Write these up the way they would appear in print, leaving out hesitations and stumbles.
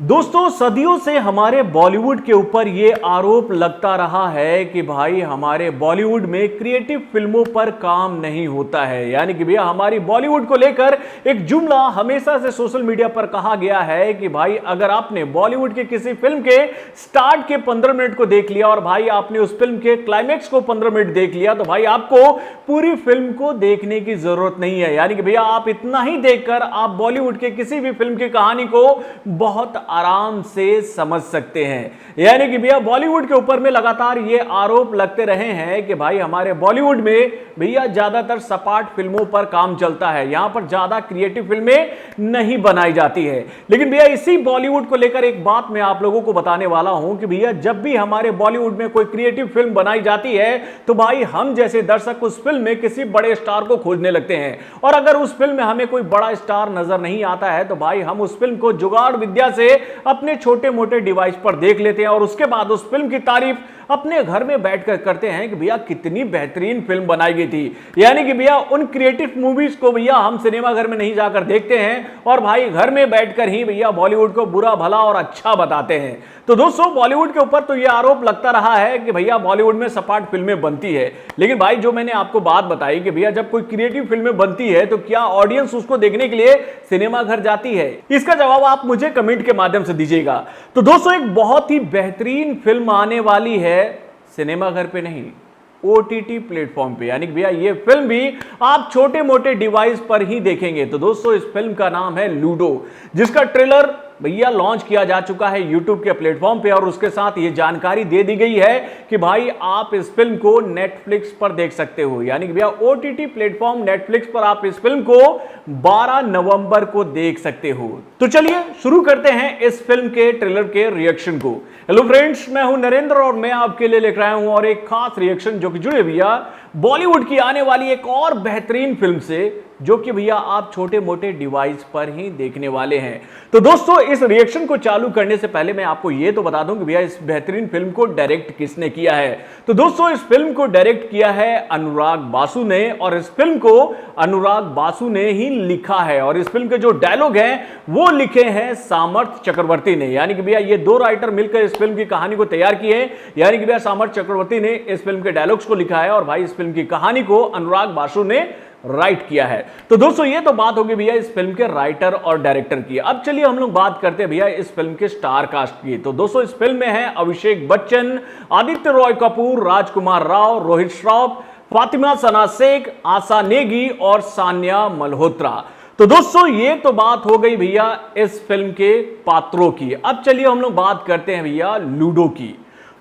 दोस्तों सदियों से हमारे बॉलीवुड के ऊपर ये आरोप लगता रहा है कि भाई हमारे बॉलीवुड में क्रिएटिव फिल्मों पर काम नहीं होता है। यानी कि भैया हमारी बॉलीवुड को लेकर एक जुमला हमेशा से सोशल मीडिया पर कहा गया है कि भाई अगर आपने बॉलीवुड के किसी फिल्म के स्टार्ट के 15 मिनट को देख लिया और भाई आपने उस फिल्म के क्लाइमेक्स को 15 मिनट देख लिया तो भाई आपको पूरी फिल्म को देखने की जरूरत नहीं है। यानी कि भैया आप इतना ही देखकर आप बॉलीवुड के किसी भी फिल्म की कहानी को बहुत आराम से समझ सकते हैं। यानी कि भैया बॉलीवुड के ऊपर में लगातार ये आरोप लगते रहे हैं कि भाई हमारे बॉलीवुड में भैया ज्यादातर सपाट फिल्मों पर काम चलता है, यहां पर ज्यादा क्रिएटिव फिल्में नहीं बनाई जाती है। लेकिन भैया इसी बॉलीवुड को लेकर एक बात मैं आप लोगों को बताने वाला हूं कि भैया जब भी हमारे बॉलीवुड में कोई क्रिएटिव फिल्म बनाई जाती है तो भाई हम जैसे दर्शक उस फिल्म में किसी बड़े स्टार को खोजने लगते हैं, और अगर उस फिल्म में हमें कोई बड़ा स्टार नजर नहीं आता है तो भाई हम उस फिल्म को जुगाड़ विद्या से अपने छोटे मोटे डिवाइस पर देख लेते हैं और उसके बाद उस फिल्म की तारीफ अपने घर में बैठकर करते हैं कि भैया कितनी बेहतरीन फिल्म बनाई गई थी। यानी कि भैया उन क्रिएटिव मूवीज को भैया हम सिनेमा घर में नहीं जाकर देखते हैं और भाई घर में बैठकर ही भैया बॉलीवुड को बुरा भला और अच्छा बताते हैं। तो दोस्तों बॉलीवुड के ऊपर तो यह आरोप लगता रहा है कि भैया बॉलीवुड में सपाट फिल्में बनती है, लेकिन भाई जो मैंने आपको बात बताई कि भैया जब कोई क्रिएटिव फिल्में बनती है तो क्या ऑडियंस उसको देखने के लिए सिनेमा घर जाती है? इसका जवाब आप मुझे कमेंट के माध्यम से दीजिएगा। तो दोस्तों एक बहुत ही बेहतरीन फिल्म आने वाली है सिनेमा घर पे नहीं, ओटीटी प्लेटफॉर्म पे। यानी कि भैया ये फिल्म भी आप छोटे मोटे डिवाइस पर ही देखेंगे। तो दोस्तों इस फिल्म का नाम है लूडो, जिसका ट्रेलर भैया लॉन्च किया जा चुका है यूट्यूब के प्लेटफॉर्म पे और उसके साथ ये जानकारी दे दी गई है कि भाई आप इस फिल्म को नेटफ्लिक्स पर देख सकते हो। यानी कि भैया ओटीटी प्लेटफॉर्म नेटफ्लिक्स पर आप इस फिल्म को 12 नवंबर को देख सकते हो। तो चलिए शुरू करते हैं इस फिल्म के ट्रेलर के रिएक्शन को। हेलो फ्रेंड्स, मैं हूं नरेंद्र और मैं आपके लिए लेकर आया हूं और एक खास रिएक्शन जो कि जुड़े भैया बॉलीवुड की आने वाली एक और बेहतरीन फिल्म से, जो कि भैया आप छोटे मोटे डिवाइस पर ही देखने वाले हैं। तो दोस्तों इस रिएक्शन को चालू करने से पहले मैं आपको यह तो बता दूं कि भैया इस बेहतरीन फिल्म को डायरेक्ट किसने किया है। तो दोस्तों इस फिल्म को डायरेक्ट किया है अनुराग बासु ने और इस फिल्म को अनुराग बासु ने ही लिखा है और इस फिल्म के जो डायलॉग हैं वो लिखे हैं सामर्थ चक्रवर्ती ने। यानी कि भैया ये दो राइटर मिलकर इस फिल्म की कहानी को तैयार किए हैं। यानी कि भैया सामर्थ चक्रवर्ती ने इस फिल्म के डायलॉग्स को लिखा है और भाई इस फिल्म की कहानी को अनुराग बासु ने राइट किया है। तो दोस्तों ये तो बात होगी भैया इस फिल्म के राइटर और डायरेक्टर की। अब चलिए हम लोग बात करते हैं भैया इस फिल्म के स्टार कास्ट की। तो दोस्तों इस फिल्म में है अभिषेक बच्चन, आदित्य रॉय कपूर, राजकुमार राव, रोहित श्रॉफ, फातिमा सना शेख, आशा नेगी और सान्या मल्होत्रा। तो दोस्तों ये तो बात हो गई भैया इस फिल्म के पात्रों की। अब चलिए हम लोग बात करते हैं भैया लूडो की।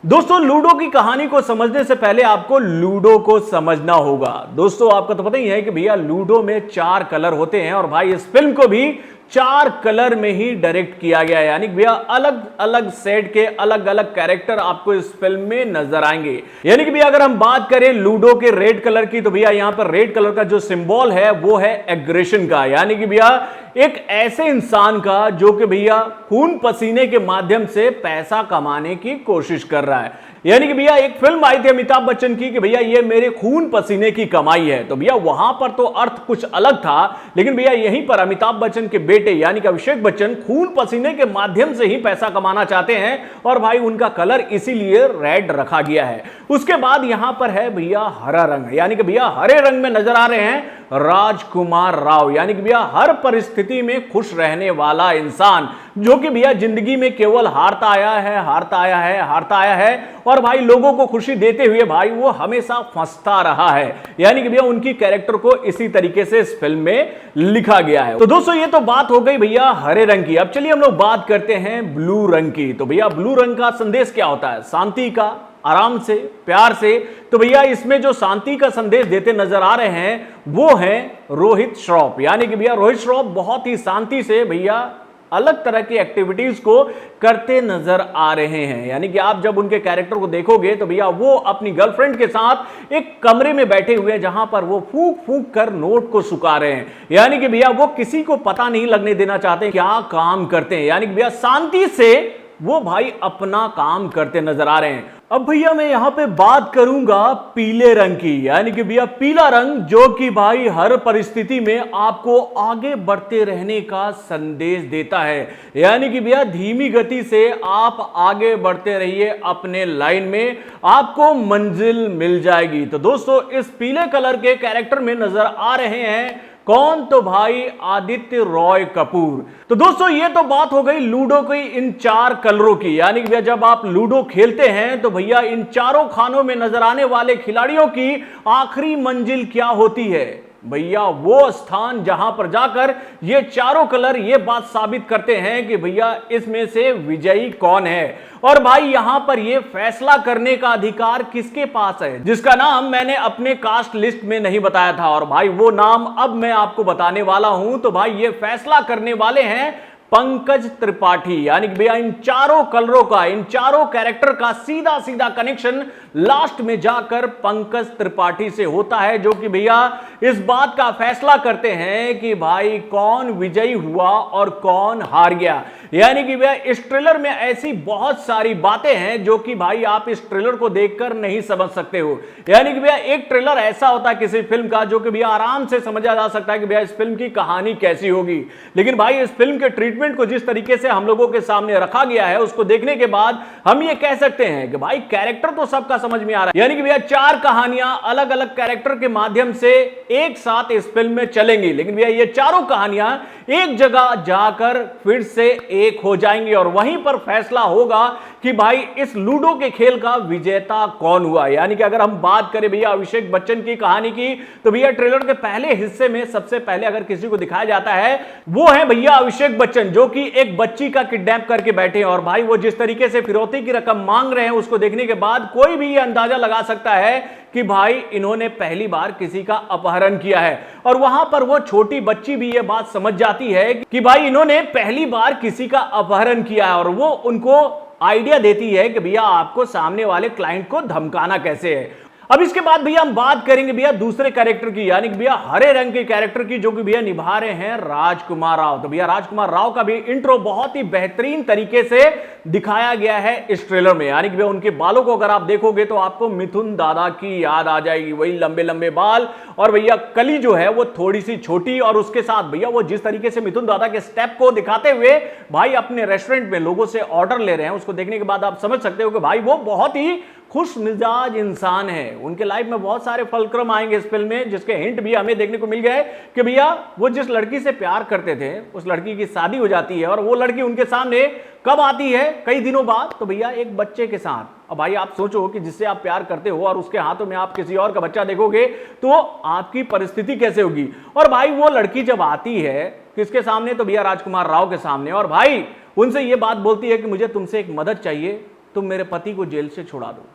दोस्तों लूडो की कहानी को समझने से पहले आपको लूडो को समझना होगा। दोस्तों आपको तो पता ही है कि भैया लूडो में 4 कलर होते हैं और भाई इस फिल्म को भी 4 कलर में ही डायरेक्ट किया गया है। यानी भैया अलग अलग सेट के अलग अलग कैरेक्टर आपको इस फिल्म में नजर आएंगे। यानी कि भैया अगर हम बात करें लूडो के रेड कलर की तो भैया यहां पर रेड कलर का जो सिंबल है वो है एग्रेशन का। यानी कि भैया एक ऐसे इंसान का जो कि भैया खून पसीने के माध्यम से पैसा कमाने की कोशिश कर रहा है। यानी कि भैया एक फिल्म आई थी अमिताभ बच्चन की कि भैया ये मेरे खून पसीने की कमाई है। तो भैया वहां पर तो अर्थ कुछ अलग था, लेकिन भैया यहीं पर अमिताभ बच्चन के बेटे यानी कि अभिषेक बच्चन खून पसीने के माध्यम से ही पैसा कमाना चाहते हैं और भाई उनका कलर इसीलिए रेड रखा गया है। उसके बाद यहां पर है भैया हरा रंग। यानी कि भैया हरे रंग में नजर आ रहे हैं राजकुमार राव। यानी कि भैया हर परिस्थिति में खुश रहने वाला इंसान, जो कि भैया जिंदगी में केवल हारता आया है, हारता आया है, हारता आया है और भाई लोगों को खुशी देते हुए भाई वो हमेशा फंसता रहा है। यानी कि भैया उनकी कैरेक्टर को इसी तरीके से इस फिल्म में लिखा गया है। तो दोस्तों ये तो बात हो गई भैया हरे रंग की। अब चलिए हम लोग बात करते हैं ब्लू रंग की। तो भैया ब्लू रंग का संदेश क्या होता है? शांति का, आराम से, प्यार से। तो भैया इसमें जो शांति का संदेश देते नजर आ रहे हैं वो है रोहित श्रॉफ। यानी कि भैया रोहित श्रॉफ बहुत ही शांति से भैया अलग तरह की एक्टिविटीज को करते नजर आ रहे हैं। यानी कि आप जब उनके कैरेक्टर को देखोगे तो भैया वो अपनी गर्लफ्रेंड के साथ एक कमरे में बैठे हुए हैं जहां पर वो फूंक फूंक कर नोट को सुखा रहे हैं। यानी कि भैया वो किसी को पता नहीं लगने देना चाहते क्या काम करते हैं। यानी कि भैया शांति से वो भाई अपना काम करते नजर आ रहे हैं। अब भैया मैं यहां पे बात करूंगा पीले रंग की, यानी कि भैया पीला रंग जो कि भाई हर परिस्थिति में आपको आगे बढ़ते रहने का संदेश देता है, यानी कि भैया धीमी गति से आप आगे बढ़ते रहिए अपने लाइन में, आपको मंजिल मिल जाएगी। तो दोस्तों इस पीले कलर के कैरेक्टर में नजर आ रहे हैं कौन? तो भाई आदित्य रॉय कपूर। तो दोस्तों ये तो बात हो गई लूडो की इन 4 कलरों की, यानी कि भैया जब आप लूडो खेलते हैं तो भैया इन चारों खानों में नजर आने वाले खिलाड़ियों की आखिरी मंजिल क्या होती है? भैया वो स्थान जहां पर जाकर ये चारों कलर ये बात साबित करते हैं कि भैया इसमें से विजयी कौन है। और भाई यहां पर ये फैसला करने का अधिकार किसके पास है, जिसका नाम मैंने अपने कास्ट लिस्ट में नहीं बताया था, और भाई वो नाम अब मैं आपको बताने वाला हूं। तो भाई ये फैसला करने वाले हैं पंकज त्रिपाठी, यानी कि भैया इन चारों कलरों का, इन चारों कैरेक्टर का सीधा सीधा कनेक्शन लास्ट में जाकर पंकज त्रिपाठी से होता है, जो कि भैया इस बात का फैसला करते हैं कि भाई कौन विजयी हुआ और कौन हार गया। यानी कि भैया इस ट्रेलर में ऐसी बहुत सारी बातें हैं जो कि भाई आप इस ट्रेलर को देखकर नहीं समझ सकते हो। यानी कि भैया एक ट्रेलर ऐसा होता है किसी फिल्म का जो कि भैया आराम से समझा जा सकता है कि भैया इस फिल्म की कहानी कैसी होगी, लेकिन भाई इस फिल्म के ट्रीटमेंट को जिस तरीके से हम लोगों के सामने रखा गया है उसको देखने के बाद हम ये कह सकते हैं कि भाई कैरेक्टर तो सबका समझ में आ रहा है। यानी कि भैया 4 कहानियां अलग अलग कैरेक्टर के माध्यम से एक साथ इस फिल्म में चलेंगी, लेकिन भैया ये चारों कहानियां एक जगह जाकर फिर से एक हो जाएंगी और वहीं पर फैसला होगा कि भाई इस लूडो के खेल का विजेता कौन हुआ। यानी कि अगर हम बात करें भैया अभिषेक बच्चन की कहानी की, तो भैया ट्रेलर के पहले हिस्से में सबसे पहले अगर किसी को दिखाया जाता है वो है भैया अभिषेक बच्चन, जो कि एक बच्ची का किडनैप करके बैठे हैं, और भाई वो जिस तरीके से फिरौती की रकम मांग रहे हैं उसको देखने के बाद कोई भी ये अंदाजा लगा सकता है कि भाई इन्होंने पहली बार किसी का अपहरण किया है। और वहां पर वो छोटी बच्ची भी ये बात समझ जाती है कि भाई इन्होंने पहली बार किसी का अपहरण किया है, और वो उनको आइडिया देती है कि भैया आपको सामने वाले क्लाइंट को धमकाना कैसे है। अब इसके बाद भैया हम बात करेंगे भैया दूसरे कैरेक्टर की, यानी कि भैया हरे रंग के कैरेक्टर की, जो कि भैया निभा रहे हैं राजकुमार राव। तो भैया राजकुमार राव का भी इंट्रो बहुत ही बेहतरीन तरीके से दिखाया गया है इस ट्रेलर में। यानी कि भैया उनके बालों को अगर आप देखोगे तो आपको मिथुन दादा की याद आ जाएगी, वही लंबे लंबे बाल, और भैया कली जो है वो थोड़ी सी छोटी, और उसके साथ भैया वो जिस तरीके से मिथुन दादा के स्टेप को दिखाते हुए भाई अपने रेस्टोरेंट में लोगों से ऑर्डर ले रहे हैं, उसको देखने के बाद आप समझ सकते हो कि भाई वो बहुत ही खुश मिजाज इंसान है। उनके लाइफ में बहुत सारे फलक्रम आएंगे इस फिल्म में, जिसके हिंट भी हमें देखने को मिल गए कि भैया वो जिस लड़की से प्यार करते थे उस लड़की की शादी हो जाती है, और वो लड़की उनके सामने कब आती है? कई दिनों बाद। तो भैया एक बच्चे के साथ। अब भाई आप सोचो कि जिससे आप प्यार करते हो और उसके हाथों में आप किसी और का बच्चा देखोगे तो आपकी परिस्थिति कैसे होगी। और भाई वो लड़की जब आती है किसके सामने? तो भैया राजकुमार राव के सामने, और भाई उनसे ये बात बोलती है कि मुझे तुमसे एक मदद चाहिए, तुम मेरे पति को जेल से छुड़ा दो।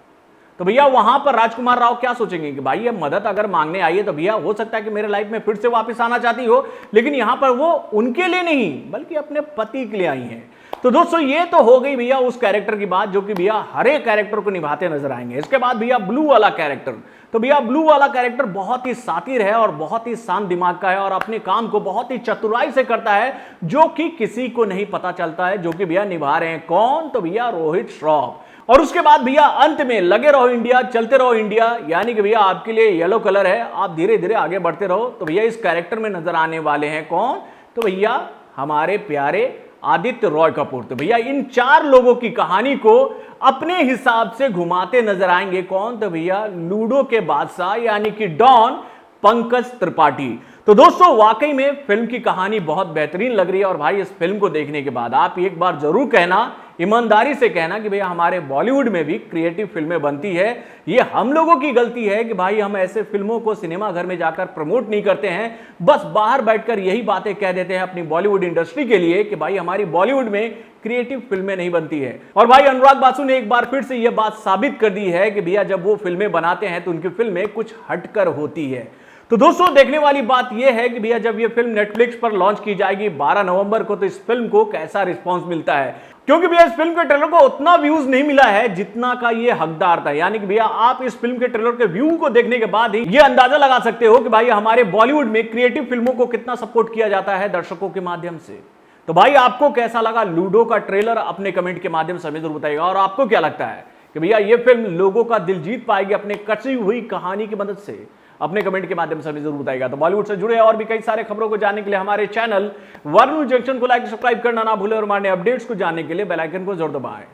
तो भैया वहां पर राजकुमार राव क्या सोचेंगे कि भाई ये मदद अगर मांगने आई है तो भैया हो सकता है कि मेरे लाइफ में फिर से वापस आना चाहती हो, लेकिन यहां पर वो उनके लिए नहीं बल्कि अपने पति के लिए आई हैं। तो दोस्तों ये तो हो गई भैया उस कैरेक्टर की बात जो कि भैया हरे कैरेक्टर को निभाते नजर आएंगे। इसके बाद भैया ब्लू वाला कैरेक्टर। तो भैया ब्लू वाला कैरेक्टर बहुत ही शातिर है और बहुत ही शांत दिमाग का है, और अपने काम को बहुत ही चतुराई से करता है, जो कि किसी को नहीं पता चलता है, जो कि भैया निभा रहे हैं कौन? तो भैया रोहित श्रॉफ। और उसके बाद भैया अंत में लगे रहो इंडिया चलते रहो इंडिया, यानी कि भैया आपके लिए येलो कलर है, आप धीरे धीरे आगे बढ़ते रहो। तो भैया इस कैरेक्टर में नजर आने वाले हैं कौन? तो भैया हमारे प्यारे आदित्य रॉय कपूर। तो भैया इन 4 लोगों की कहानी को अपने हिसाब से घुमाते नजर आएंगे कौन? तो भैया लूडो के बादशाह यानी कि डॉन पंकज त्रिपाठी। तो दोस्तों वाकई में फिल्म की कहानी बहुत बेहतरीन लग रही है, और भाई इस फिल्म को देखने के बाद आप एक बार जरूर कहना, ईमानदारी से कहना कि भैया हमारे बॉलीवुड में भी क्रिएटिव फिल्में बनती है। ये हम लोगों की गलती है कि भाई हम ऐसे फिल्मों को सिनेमा घर में जाकर प्रमोट नहीं करते हैं, बस बाहर बैठकर यही बातें कह देते हैं अपनी बॉलीवुड इंडस्ट्री के लिए कि भाई हमारी बॉलीवुड में क्रिएटिव फिल्में नहीं बनती है। और भाई अनुराग बासु ने एक बार फिर से यह बात साबित कर दी है कि भैया जब वो फिल्में बनाते हैं तो उनकी फिल्में कुछ हटकर होती है। तो दोस्तों देखने वाली बात यह है कि भैया जब ये फिल्म नेटफ्लिक्स पर लॉन्च की जाएगी 12 नवंबर को, तो इस फिल्म को कैसा रिस्पांस मिलता है, क्योंकि भैया इस फिल्म के ट्रेलर को उतना व्यूज नहीं मिला है जितना का ये हकदार था। यानी कि भैया आप इस फिल्म के ट्रेलर के व्यू को देखने के बाद ही ये अंदाजा लगा सकते हो कि भाई हमारे बॉलीवुड में क्रिएटिव फिल्मों को कितना सपोर्ट किया जाता है दर्शकों के माध्यम से। तो भाई आपको कैसा लगा लूडो का ट्रेलर अपने कमेंट के माध्यम से हमें जरूर बताइएगा। और आपको क्या लगता है कि भैया ये फिल्म लोगों का दिल जीत पाएगी अपने कसी हुई कहानी की मदद से? अपने कमेंट के माध्यम से हमें जरूर बताइएगा। तो बॉलीवुड से जुड़े और भी कई सारे खबरों को जानने के लिए हमारे चैनल वर न्यूज जंक्शन को लाइक सब्सक्राइब करना ना भूलें और हमारे अपडेट्स को जानने के लिए बेल आइकन को जरूर दबाएं।